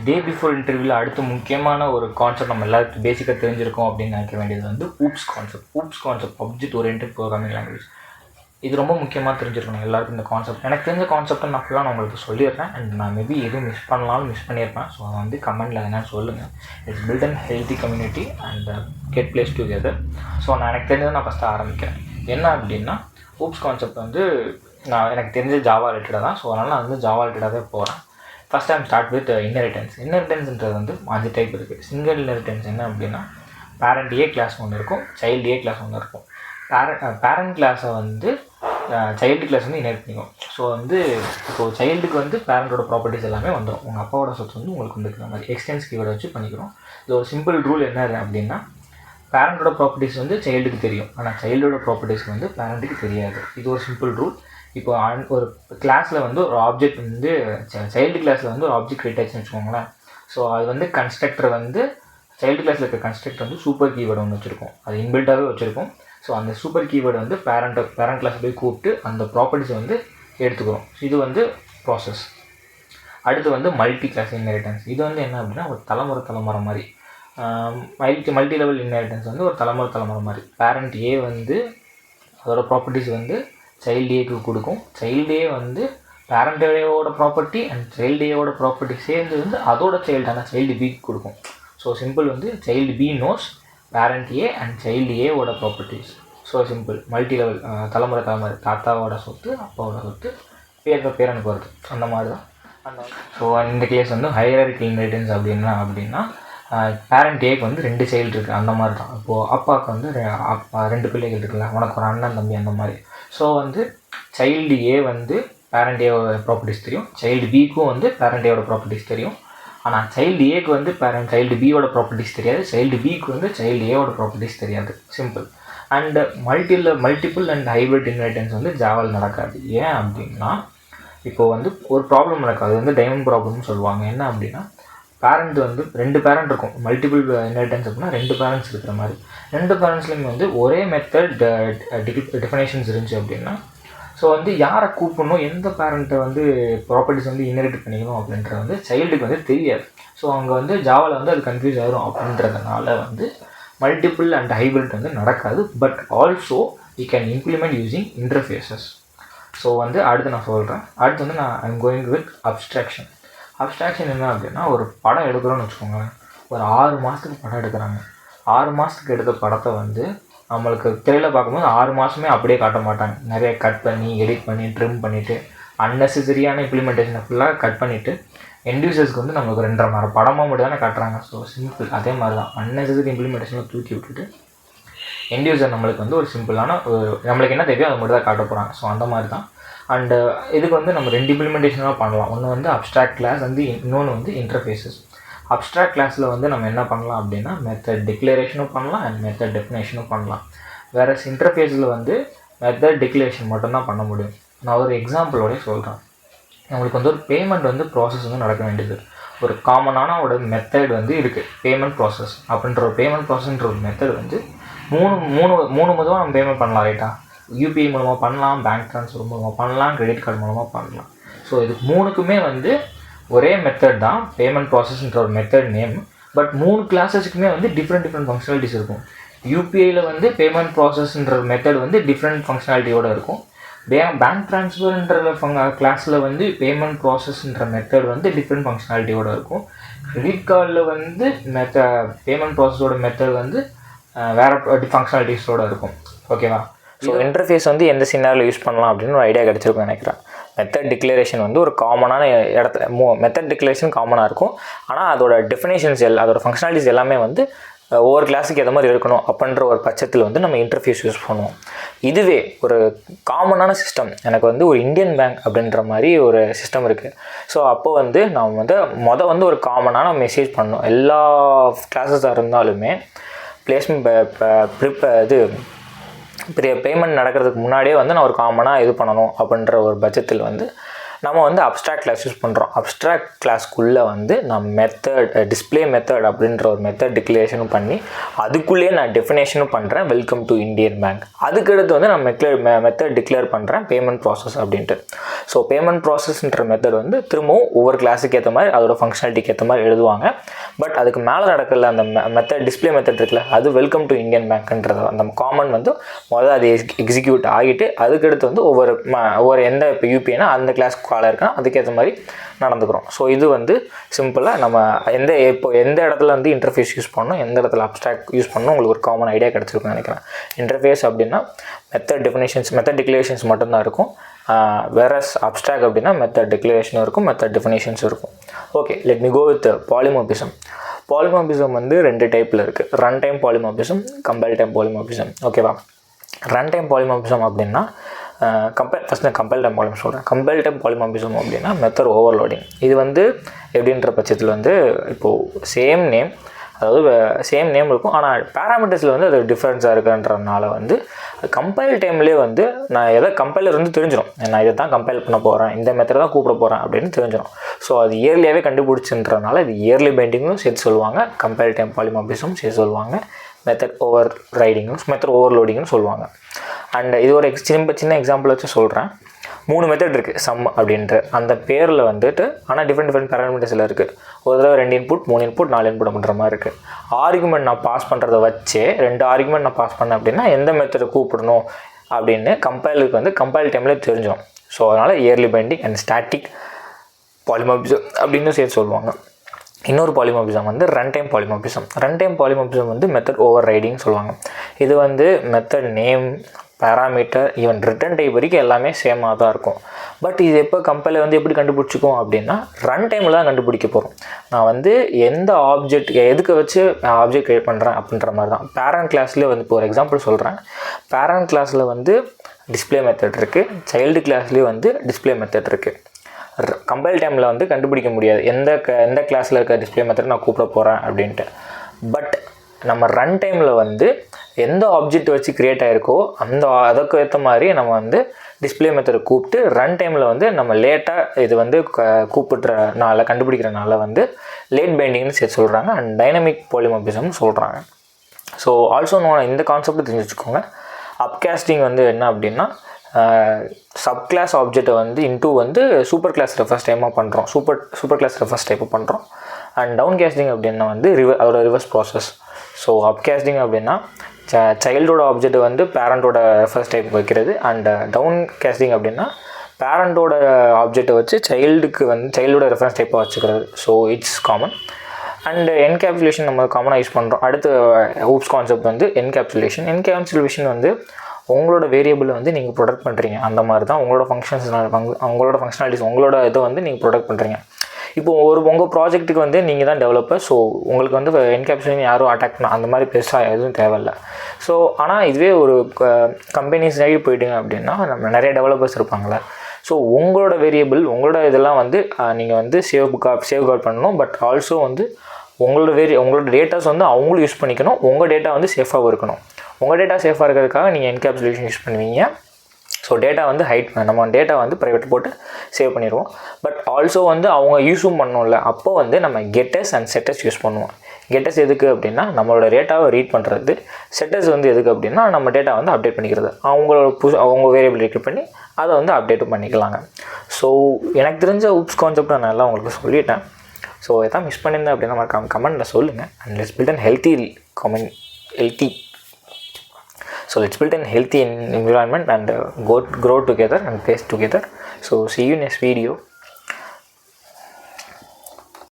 Day before இன்டர்வியூவில் அடுத்து முக்கியமான ஒரு கான்செப்ட் நம்ம எல்லாருக்கும் பேசிக்காக தெரிஞ்சிருக்கோம் அப்படின்னு நினைக்க வேண்டியது வந்து oops concept object oriented programming language. இது ரொம்ப முக்கியமாக தெரிஞ்சிருக்கணும் எல்லாருக்கும் இந்த கான்செப்ட். எனக்கு தெரிஞ்ச கான்செப்ட்டை நான் ஃபுல்லாக நான் உங்களுக்கு சொல்லிடுறேன். அண்ட் நான் மேபி எதுவும் மிஸ் பண்ணியிருப்பேன். ஸோ அதை வந்து கமெண்ட்டில் என்னென்னு சொல்லுங்கள். It's built and healthy community and get place together. So நான் எனக்கு தெரிஞ்சதை நான் ஃபஸ்ட்டு ஆரம்பிக்கிறேன். என்ன அப்படின்னா ஊப்ஸ் கான்செப்ட் வந்து நான் எனக்கு தெரிஞ்ச ஜாவா ரிலேட்டடாக தான். ஸோ அதனால் நான் வந்து ஜாவா ரிலேட்டடாகவே போகிறேன். ஃபஸ்ட் டைம் ஸ்டார்ட் வித் இன்ஹெரிட்டன்ஸ்ன்றது வந்து 5 டைப் இருக்குது. சிங்கிள் இன்ஹெரிட்டன்ஸ் என்ன அப்படின்னா பேரண்ட் ஏ கிளாஸ் ஒன்று இருக்கும், சைல்டு ஏ கிளாஸ் ஒன்று இருக்கும். பேரண்ட் கிளாஸை வந்து சைல்டு கிளாஸ் வந்து இன்ஹெரிட் பண்ணிக்கும். ஸோ வந்து இப்போது சைல்டுக்கு வந்து பேரண்டோட ப்ராப்பர்ட்டிஸ் எல்லாமே வந்துடும். உங்கள் அப்பாவோட சொத்து வந்து உங்களுக்கு வந்துருக்கிற மாதிரி எக்ஸ்டென்ஸ் கீவேர்டை வச்சு பண்ணிக்கிறோம். இது ஒரு சிம்பிள் ரூல் என்ன அப்படின்னா பேரண்டோட ப்ராப்பர்ட்டிஸ் வந்து சைல்டுக்கு தெரியும், ஆனால் சைல்டோட ப்ராப்பர்ட்டிஸ் வந்து பேரண்ட்டுக்கு தெரியாது. இது ஒரு சிம்பிள் ரூல். இப்போ ஒரு கிளாஸில் வந்து ஒரு ஆப்ஜெக்ட் வந்து சைல்டு கிளாஸில் வந்து ஒரு ஆப்ஜெக்ட் கிரியேட் ஆச்சுன்னு வச்சுக்கோங்களேன். ஸோ அது வந்து கன்ஸ்ட்ரக்டர் வந்து சைல்டு கிளாஸில் இருக்க கன்ஸ்ட்ரக்டர் வந்து சூப்பர் கீவேர்டு ஒன்று வச்சுருக்கோம், அது இன்பில்ட்டாகவே வச்சுருக்கோம். ஸோ அந்த சூப்பர் கீவேர்டு வந்து பேரண்ட் கிளாஸ் போய் கூப்பிட்டு அந்த ப்ராப்பர்ட்டிஸை வந்து எடுத்துக்கிறோம். இது வந்து ப்ராசஸ். அடுத்து வந்து மல்டி கிளாஸ் இன்ஹெரிட்டன்ஸ். இது வந்து என்ன அப்படின்னா ஒரு தலைமுறை மாதிரி. மல்டி லெவல் இன்ஹெரிட்டன்ஸ் வந்து ஒரு தலைமுறை மாதிரி. பேரண்ட் ஏ வந்து அதோட ப்ராப்பர்ட்டிஸ் வந்து சைல்டு ஏக்கு கொடுக்கும். சைல்டு ஏ வந்து பேரண்ட் ஏவோட ப்ராப்பர்ட்டி அண்ட் சைல்டு ஏவோட ப்ராப்பர்ட்டி சேர்ந்து வந்து அதோட சைல்டான சைல்டு பிக்கு கொடுக்கும். ஸோ சிம்பிள் வந்து child B knows parent A and child ஏவோட properties. So simple multi level தலைமுறை தாத்தாவோட சொத்து அப்பாவோட சொத்து பேரனுக்கு வருது, அந்த மாதிரி தான். ஸோ இந்த கேஸ் வந்து ஹையரார்கிக்கல் இன்ஹெரிட்டன்ஸ் அப்படின்னா பேரண்ட் ஏக்கு வந்து 2 சைல்டு இருக்குது, அந்த மாதிரி தான். இப்போது அப்பாவுக்கு வந்து 2 பிள்ளைகள் இருக்குல்ல, உனக்கு ஒரு அண்ணன் தம்பி அந்த மாதிரி. ஸோ வந்து சைல்டு ஏ வந்து பேரண்ட் ஏவோட ப்ராப்பர்ட்டிஸ் தெரியும், சைல்டு பிக்கும் வந்து பேரண்ட் ஏவோட ப்ராப்பர்ட்டிஸ் தெரியும். ஆனால் சைல்டு ஏக்கு வந்து சைல்டு பியோட ப்ராப்பர்ட்டிஸ் தெரியாது, சைல்டு பிக்கு வந்து சைல்டு ஏவோட ப்ராப்பர்ட்டிஸ் தெரியாது. Simple. And multiple and hybrid inheritance வந்து ஜாவாவில் நடக்காது. ஏன் அப்படின்னா இப்போது வந்து ஒரு ப்ராப்ளம் நடக்காது, அது வந்து டைமண்ட் ப்ராப்ளம்னு சொல்லுவாங்க. என்ன அப்படின்னா பேரண்ட் வந்து 2 பேரண்ட் இருக்கும். மல்டிபிள் இன்ஹெரிட்டன்ஸ் அப்படின்னா 2 பேரண்ட்ஸ் இருக்கிற மாதிரி. 2 பேரண்ட்ஸ்லேயும் வந்து ஒரே மெத்தட் டெஃபினேஷன்ஸ் இருந்துச்சு அப்படின்னா ஸோ வந்து யாரை கூப்பிடணும், எந்த பேரண்ட்டை வந்து ப்ராப்பர்ட்டிஸ் வந்து இன்ஹெரிட் பண்ணிக்கணும் அப்படின்றது வந்து சைல்டுக்கு வந்து தெரியாது. ஸோ அங்கே வந்து ஜாவாவில் வந்து அது கன்ஃபியூஸ் ஆகிரும். அப்படின்றதுனால வந்து மல்டிபிள் அண்ட் ஹைபிரிட் வந்து நடக்காது. But also we can implement using interfaces. So வந்து அடுத்து நான் சொல்கிறேன். அடுத்து வந்து ஐம் கோயிங் வித் அப்ஸ்ட்ராக்ஷன் என்ன அப்படின்னா ஒரு படம் எடுக்கிறோன்னு வச்சுக்கோங்களேன். ஒரு 6 மாதத்துக்கு படம் எடுக்கிறாங்க. 6 மாதத்துக்கு எடுத்த படத்தை வந்து நம்மளுக்கு திரையில் பார்க்கும்போது 6 மாதமே அப்படியே காட்ட மாட்டாங்க. நிறைய கட் பண்ணி எடிட் பண்ணி ட்ரிம் பண்ணிவிட்டு அன்னெசரியான இம்ப்ளிமெண்டேஷனை ஃபுல்லாக கட் பண்ணிவிட்டு என்டியூசர்ஸ்க்கு வந்து நம்மளுக்கு 2.5 மணி நேரம் படமாக மட்டும் தானே காட்டுறாங்க. ஸோ சிம்பிள் அதே மாதிரி தான் அன்னெசரி இம்ப்ளிமெண்டேஷனை தூக்கி விட்டுட்டு என்டியூசர் நம்மளுக்கு வந்து ஒரு சிம்பிளான நம்மளுக்கு என்ன தேவையோ அதை மட்டும் தான் காட்ட போகிறாங்க. ஸோ அந்த மாதிரி தான். அண்டு இதுக்கு வந்து நம்ம 2 இம்ப்ளிமெண்டேஷனாக பண்ணலாம். ஒன்று வந்து அப்ஸ்ட்ராக்ட் கிளாஸ் வந்து இன்னொன்று வந்து இன்டர்ஃபேஸஸ். அப்ஸ்ட்ராக்ட் கிளாஸில் வந்து நம்ம என்ன பண்ணலாம் அப்படின்னா மெத்தட் டிக்ளரேஷனும் பண்ணலாம் அண்ட் மெத்தட் டெஃபினேஷனும் பண்ணலாம். வேறு இன்டர்ஃபேஸில் வந்து மெத்தட் டிக்ளரேஷன் மட்டும்தான் பண்ண முடியும். நான் ஒரு எக்ஸாம்பிளோடய சொல்கிறேன். நம்மளுக்கு வந்து ஒரு பேமெண்ட் வந்து ப்ராசஸ் வந்து நடக்க வேண்டியது. ஒரு காமனான ஒரு மெத்தட் வந்து இருக்குது, பேமெண்ட் ப்ராசஸ் அப்படின்ற ஒரு பேமெண்ட் ப்ராசஸ்ன்ற ஒரு மெத்தட் வந்து மூணு விதமாக நம்ம பேமெண்ட் பண்ணலாம். ரைட்டா? யூபிஐ மூலமாக பண்ணலாம், பேங்க் ட்ரான்ஸ்ஃபர் மூலமாக பண்ணலாம், கிரெடிட் கார்டு மூலமாக பண்ணலாம். ஸோ இது 3க்குமே வந்து ஒரே மெத்தட் தான் பேமெண்ட் ப்ராசஸ்ன்ற ஒரு மெத்தட் நேம். பட் 3 கிளாஸஸுக்குமே வந்து டிஃப்ரெண்ட் ஃபங்க்ஷனாலிட்டிஸ் இருக்கும். யூபிஐயில் வந்து பேமெண்ட் ப்ராசஸ்ன்ற மெத்தட் வந்து டிஃப்ரெண்ட் ஃபங்க்ஷனாலிட்டியோடு இருக்கும். பேங்க் ட்ரான்ஸ்ஃபர்ன்ற கிளாஸில் வந்து பேமெண்ட் ப்ராசஸ்ன்ற மெத்தட் வந்து டிஃப்ரெண்ட் ஃபங்க்ஷனாலிட்டியோடு இருக்கும். கிரெடிட் கார்டில் வந்து பேமெண்ட் ப்ராசஸோட மெத்தட் வந்து வேறு ஃபங்க்ஷனாலிட்டிஸோடு இருக்கும். ஓகேவா? ஸோ இன்டர்ஃபேஸ் வந்து எந்த சினாரியில் யூஸ் பண்ணலாம் அப்படின்னு ஒரு ஐடியா கிடச்சிருக்கும் நினைக்கிறேன். மெத்தட் டிக்ளரேஷன் வந்து ஒரு காமனான இடத்துல மெத்தட் டிக்ளரேஷன் காமனாக இருக்கும். ஆனால் அதோட டெஃபினேஷன்ஸ் அதோட ஃபங்க்ஷனாலிட்டிஸ் எல்லாமே வந்து ஒவ்வொரு கிளாஸுக்கு எந்த மாதிரி இருக்கணும் அப்படின்ற ஒரு பட்சத்தில் வந்து நம்ம இன்டர்ஃபேஸ் யூஸ் பண்ணுவோம். இதுவே ஒரு காமனான சிஸ்டம், எனக்கு வந்து ஒரு இந்தியன் பேங்க் அப்படின்ற மாதிரி ஒரு சிஸ்டம் இருக்குது. ஸோ அப்போ வந்து நம்ம வந்து வந்து ஒரு காமனான மெசேஜ் பண்ணணும். எல்லா கிளாஸஸாக இருந்தாலுமே பேமெண்ட் நடக்கிறதுக்கு முன்னாடியே வந்து நான் ஒரு காமனாக இது பண்ணணும் அப்படின்ற ஒரு பட்சத்தில் வந்து நம்ம வந்து அப்ஸ்ட்ராக்ட் கிளாஸ் யூஸ் பண்ணுறோம். அப்ஸ்ட்ராக்ட் கிளாஸ்க்குள்ளே வந்து நான் டிஸ்பிளே மெத்தட் அப்படின்ற ஒரு மெத்தட் டிக்ளரேஷனும் பண்ணி அதுக்குள்ளேயே நான் டெஃபினேஷனும் பண்ணுறேன் வெல்கம் டு இந்தியன் பேங்க். அதுக்கடுத்து வந்து நான் மெத்தட் டிக்ளேர் பண்ணுறேன் பேமெண்ட் ப்ராசஸ் அப்படின்ட்டு. ஸோ பேமெண்ட் ப்ராசஸ்ன்ற மெத்தட் வந்து திரும்பவும் ஒவ்வொரு கிளாஸுக்கு ஏற்ற மாதிரி அதோட ஃபங்க்ஷனாலிட்டிக்கு ஏற்ற மாதிரி எழுதுவாங்க. பட் அதுக்கு மேலே நடக்கல அந்த மெத்தட் டிஸ்பிளே மெத்தட் இருக்குல்ல, அது வெல்கம் டு இந்தியன் பேங்க்ன்றது அந்த காமன் வந்து முதல்ல அது எக்ஸிக்யூட் ஆகிட்டு அதுக்கடுத்து வந்து ஒவ்வொரு எந்த இப்போ யூபிஐனா அந்த கிளாஸ்க்கு காலாக இருக்குன்னா அதுக்கேற்ற மாதிரி நடந்துக்கிறோம். ஸோ இது வந்து சிம்பிளாக நம்ம எந்த இடத்துல வந்து இன்டர்ஃபேஸ் யூஸ் பண்ணணும், எந்த இடத்துல அப்ஸ்ட்ராக்ட் யூஸ் பண்ணணும் உங்களுக்கு ஒரு காமன் ஐடியா கிடச்சிருக்குன்னு நினைக்கிறேன். இன்டர்ஃபேஸ் அப்படின்னா மெத்தட் டிக்ளரேஷன்ஸ் மட்டும்தான் இருக்கும். வேறஸ் அப்ஸ்ட்ராக்ட் அப்படின்னா மெத்தட் டிக்ளரேஷனும் இருக்கும், மெத்தட் டெஃபினேஷன்ஸும் இருக்கும். Okay, let me go with polymorphism. Polymorphism வந்து 2 டைப்பில் இருக்குது. Run time polymorphism, compile time polymorphism. ஓகேவா? ரன் டைம் பாலிமார்பிசம் அப்படின்னா ஃபஸ்ட்டு கம்பைல் டைம் பாலிமார்பிசம் சொல்கிறேன். கம்பைல் டைம் பாலிமார்பிசம் அப்படின்னா மெத்தட் ஓவர்லோடிங். இது வந்து எப்படின்ற பட்சத்தில் வந்து இப்போது சேம் நேம் இருக்கும், ஆனால் பேராமீட்டர்ஸில் வந்து அது டிஃப்ரென்ஸாக இருக்குன்றதுனால வந்து கம்பைல் டைம்லேயே வந்து நான் எதை கம்பைலர் வந்து தெரிஞ்சிடும், நான் இதை தான் கம்பைல் பண்ண போகிறேன், இந்த மெத்தட் தான் கூப்பிட போகிறேன் அப்படின்னு தெரிஞ்சிடும். ஸோ அது இயர்லியாகவே கண்டுபிடிச்சுன்றதுனால இது இயர்லி பைண்டிங்கும் சேர்த்து சொல்லுவாங்க, கம்பைல் டைம் பாலிமார்பிசம் சேர்த்து சொல்லுவாங்க, மெத்தட் ஓவர்லோடிங்னு சொல்லுவாங்க. அண்ட் இது ஒரு சின்ன எக்ஸாம்பிள் வச்சு சொல்கிறேன். 3 மெத்தட் இருக்குது சம் அப்படின்ற அந்த பேரில் வந்துட்டு, ஆனால் டிஃப்ரெண்ட் பேராமீட்டர்ஸில் இருக்குது. ஒரு தடவை 2 இன்புட் 3 இன்புட் 4 இன்புட் அப்படின்ற மாதிரி இருக்குது. ஆர்குமெண்ட் நான் பாஸ் பண்ணுறதை வச்சு 2 ஆர்குமெண்ட் நான் பாஸ் பண்ணேன் அப்படின்னா எந்த மெத்தடை கூப்பிடணும் அப்படின்னு கம்பைலுக்கு வந்து கம்பைல் டைமில் தெரிஞ்சிடும். ஸோ அதனால் early binding and static polymorphism அப்படின்னு சேர்த்து சொல்லுவாங்க. இன்னொரு பாலிமார்பிசம் வந்து run time polymorphism. Run time polymorphism வந்து மெத்தட் ஓவர் ரைடிங் சொல்லுவாங்க. இது வந்து method name, parameter, even return type வரைக்கும் எல்லாமே சேமாக தான் இருக்கும். பட் இது எப்போ கம்பைலர் வந்து எப்படி கண்டுபிடிச்சிக்கும் அப்படின்னா ரன் டைமில் தான் கண்டுபிடிக்க போகிறோம். நான் வந்து எந்த எதுக்கு வச்சு ஆப்ஜெக்ட் க்ரியேட் பண்ணுறேன் அப்படின்ற மாதிரி தான். பேரண்ட் கிளாஸ்லேயே வந்து இப்போ ஒரு எக்ஸாம்பிள் சொல்கிறேன். பேரண்ட் கிளாஸில் வந்து டிஸ்பிளே மெத்தட் இருக்குது, சைல்டு கிளாஸ்லேயே வந்து டிஸ்பிளே மெத்தட் இருக்குது. கம்பைல் டைமில் வந்து கண்டுபிடிக்க முடியாது எந்த கிளாஸில் இருக்க டிஸ்பிளே மெத்தட் நான் கூப்பிட போகிறேன் அப்படின்ட்டு. பட் நம்ம ரன் டைமில் வந்து எந்த ஆப்ஜெக்ட் வச்சு க்ரியேட் ஆகிருக்கோ அதுக்கு ஏற்ற மாதிரி நம்ம வந்து டிஸ்பிளே மெத்தடை கூப்பிட்டு ரன் டைமில் வந்து நம்ம லேட்டாக இது வந்து கண்டுபிடிக்கிறனால வந்து லேட் பைண்டிங்னு சேர்த்து சொல்கிறாங்க. அண்ட் டைனமிக் பாலிமார்பிசம்னு சொல்கிறாங்க. ஸோ ஆல்சோ இந்த கான்செப்ட் தெரிஞ்சு வச்சுக்கோங்க. அப்காஸ்டிங் வந்து என்ன அப்படின்னா சப் கிளாஸ் ஆப்ஜெக்டை வந்து இன்டூ வந்து சூப்பர் கிளாஸ் ரெஃபரன்ஸ் டைப்பாக பண்ணுறோம், சூப்பர் கிளாஸ் ரெஃபரன்ஸ் டைப்பாக பண்ணுறோம். அண்ட் டவுன் கேஸ்டிங் அப்படின்னா வந்து அதோட ரிவர்ஸ் ப்ராசஸ். ஸோ அப்காஸ்டிங் அப்படின்னா சைல்டோட ஆப்ஜெக்ட் வந்து பேரண்ட்டோட ரெஃபரன்ஸ் டைப் வைக்கிறது. அண்ட் டவுன் கேஸ்டிங் அப்படின்னா பேரண்ட்டோட ஆப்ஜெக்டை வச்சு சைல்டோட ரெஃபரன்ஸ் டைப்பாக வச்சுக்கிறது. So it's common. And encapsulation நம்ம காமனாக யூஸ் பண்ணுறோம். அடுத்து ஊப்ஸ் கான்செப்ட் வந்து என்கேப்சுலேஷன் வந்து உங்களோட வேரியபிளை வந்து நீங்கள் ப்ரொடக்ட் பண்ணுறீங்க. அந்த மாதிரி தான் உங்களோட ஃபங்க்ஷனாலிட்டிஸ் உங்களோட இதை வந்து நீங்கள் ப்ரொடக்ட் பண்ணுறீங்க. இப்போது உங்கள் ப்ராஜெக்ட்டுக்கு வந்து நீங்கள் தான் டெவலப்பர். ஸோ உங்களுக்கு வந்து என்கேப்சுலேஷன் யாரும் அட்டாக் பண்ண அந்த மாதிரி பெருசாக எதுவும் தேவையில்லை. ஸோ ஆனால் இதுவே ஒரு கம்பெனிஸ் நைட் போயிட்டீங்க அப்படின்னா நம்ம நிறைய டெவலப்பர்ஸ் இருப்பாங்களே. ஸோ உங்களோட வேரியபிள் உங்களோட இதெல்லாம் வந்து நீங்கள் வந்து சேவ் பண்ணணும். பட் ஆல்சோ வந்து உங்களோட டேட்டாஸ் வந்து அவங்களும் யூஸ் பண்ணிக்கணும். உங்கள் டேட்டா வந்து சேஃபாகவும் இருக்கணும். உங்கள் டேட்டா சேஃபாக இருக்கிறதுக்காக நீங்கள் என்கேப்சுலேஷன் யூஸ் பண்ணுவீங்க. ஸோ டேட்டா வந்து நம்ம டேட்டா வந்து ப்ரைவேட் போட்டு சேவ் பண்ணிடுவோம். பட் ஆல்சோ வந்து அவங்க யூஸும் பண்ணோம்ல, அப்போ வந்து நம்ம கெட்டர்ஸ் அண்ட் செட்டர்ஸ் யூஸ் பண்ணுவோம். கெட்டர்ஸ் எதுக்கு அப்படின்னா நம்மளோட டேட்டாவை ரீட் பண்ணுறது, செட்டர்ஸ் வந்து எதுக்கு அப்படின்னா நம்ம டேட்டா வந்து அப்டேட் பண்ணிக்கிறது. அவங்க வேரியபிள் ரீட் பண்ணி அதை வந்து அப்டேட்டும் பண்ணிக்கலாங்க. ஸோ எனக்கு தெரிஞ்ச ஊப்ஸ் கான்செப்ட் நான் நல்லா உங்களுக்கு சொல்லிட்டேன். ஸோ எதாவது மிஸ் பண்ணியிருந்தேன் அப்படின்னா நம்ம கமெண்ட்டில் சொல்லுங்கள். And let's build an healthy environment and grow together and play together. So see you next video.